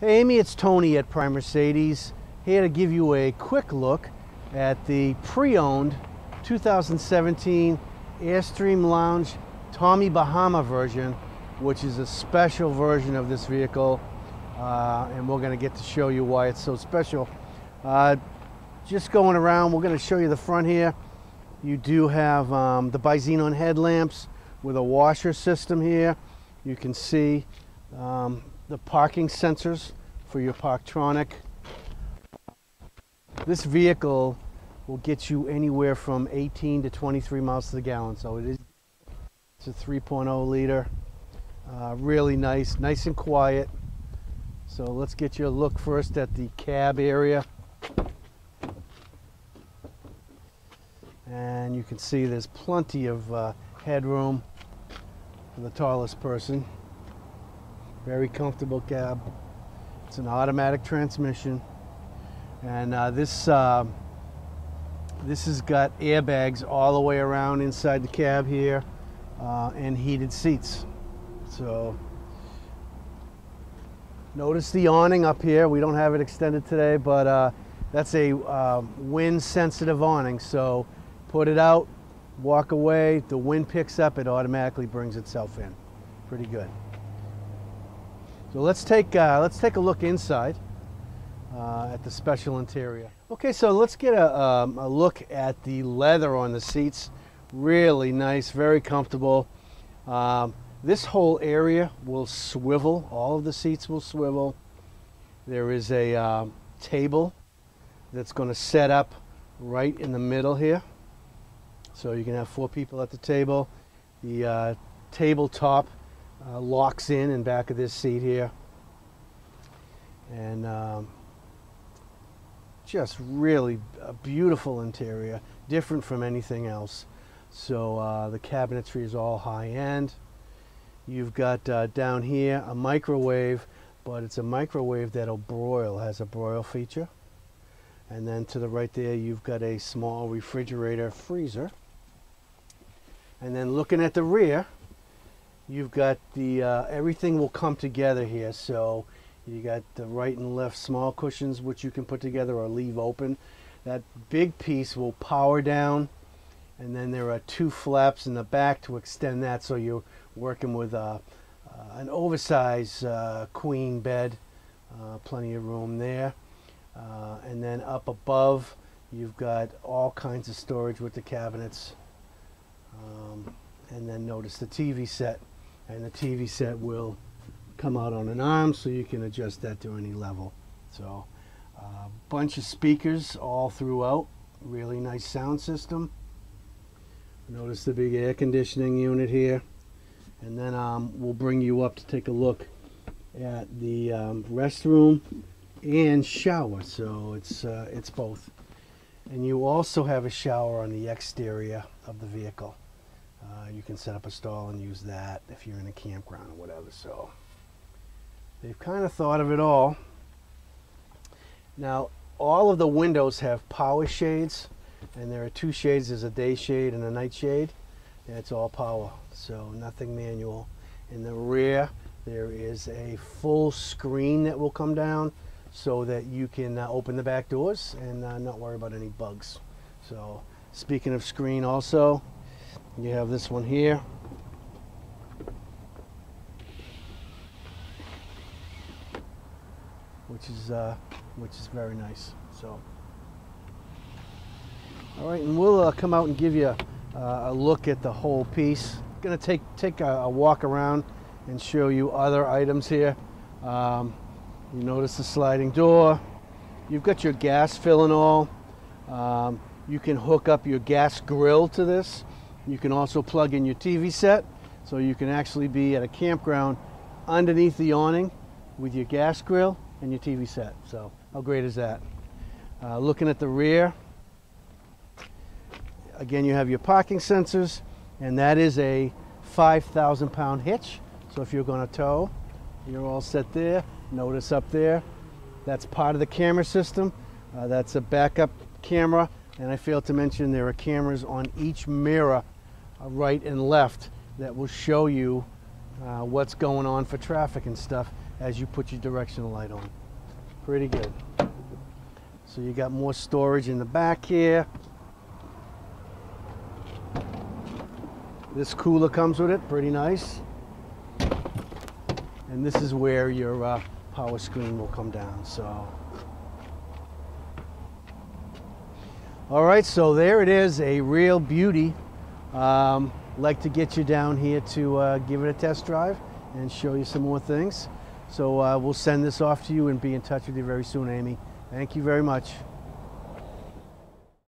Hey Amy, it's Tony at Prime Mercedes, here to give you a quick look at the pre-owned 2017 Airstream Lounge Tommy Bahama version, which is a special version of this vehicle, and we're going to get to show you why it's so special. Just going around, we're going to show you the front here. You do have the bi-xenon headlamps with a washer system here. You can see the parking sensors for your Parktronic. This vehicle will get you anywhere from 18 to 23 miles to the gallon, so it's a 3.0 liter. Really nice and quiet. So let's get you a look first at the cab area. And you can see there's plenty of headroom for the tallest person. Very comfortable cab. It's an automatic transmission, and this has got airbags all the way around inside the cab here, and heated seats. So notice the awning up here. We don't have it extended today, but that's a wind sensitive awning, so put it out, walk away, the wind picks up, it automatically brings itself in. Pretty good. So let's take a look inside at the special interior. Okay, so let's get a look at the leather on the seats. Really nice, very comfortable. This whole area will swivel. All of the seats will swivel. There is a table that's going to set up right in the middle here. So you can have 4 people at the table. The tabletop locks in back of this seat here, and just really a beautiful interior, different from anything else. So the cabinetry is all high-end. You've got down here a microwave, but it's a microwave that'll broil, has a broil feature. And then to the right there you've got a small refrigerator freezer. And then looking at the rear, you've got the everything will come together here. So you got the right and left small cushions, which you can put together or leave open. That big piece will power down, and then there are 2 flaps in the back to extend that, so you're working with an oversized queen bed. Plenty of room there. And then up above you've got all kinds of storage with the cabinets. And then notice the TV set. And the TV set will come out on an arm, so you can adjust that to any level. So bunch of speakers all throughout. Really nice sound system. Notice the big air conditioning unit here. And then we'll bring you up to take a look at the restroom and shower. So it's both. And you also have a shower on the exterior of the vehicle. You can set up a stall and use that if you're in a campground or whatever. So they've kind of thought of it all. Now all of the windows have power shades, and there are 2 shades. There's a day shade and a night shade, and it's all power, so nothing manual. In the rear there is a full screen that will come down so that you can open the back doors and not worry about any bugs. So speaking of screen, also you have this one here, which is very nice. So all right, and we'll come out and give you a look at the whole piece. Going to take a walk around and show you other items here. You notice the sliding door. You've got your gas fill and all. You can hook up your gas grill to this. You can also plug in your TV set, so you can actually be at a campground underneath the awning with your gas grill and your TV set. So how great is that? Looking at the rear, again you have your parking sensors, and that is a 5,000-pound hitch. So if you're going to tow, you're all set there. Notice up there, that's part of the camera system. That's a backup camera, and I failed to mention there are cameras on each mirror, right and left, that will show you what's going on for traffic and stuff. as you put your directional light on. Pretty good. So you got more storage in the back here. This cooler comes with it, pretty nice. And this is where your power screen will come down. So, all right, so there it is, a real beauty. Like to get you down here to give it a test drive and show you some more things. So we'll send this off to you and be in touch with you very soon, Amy. Thank you very much.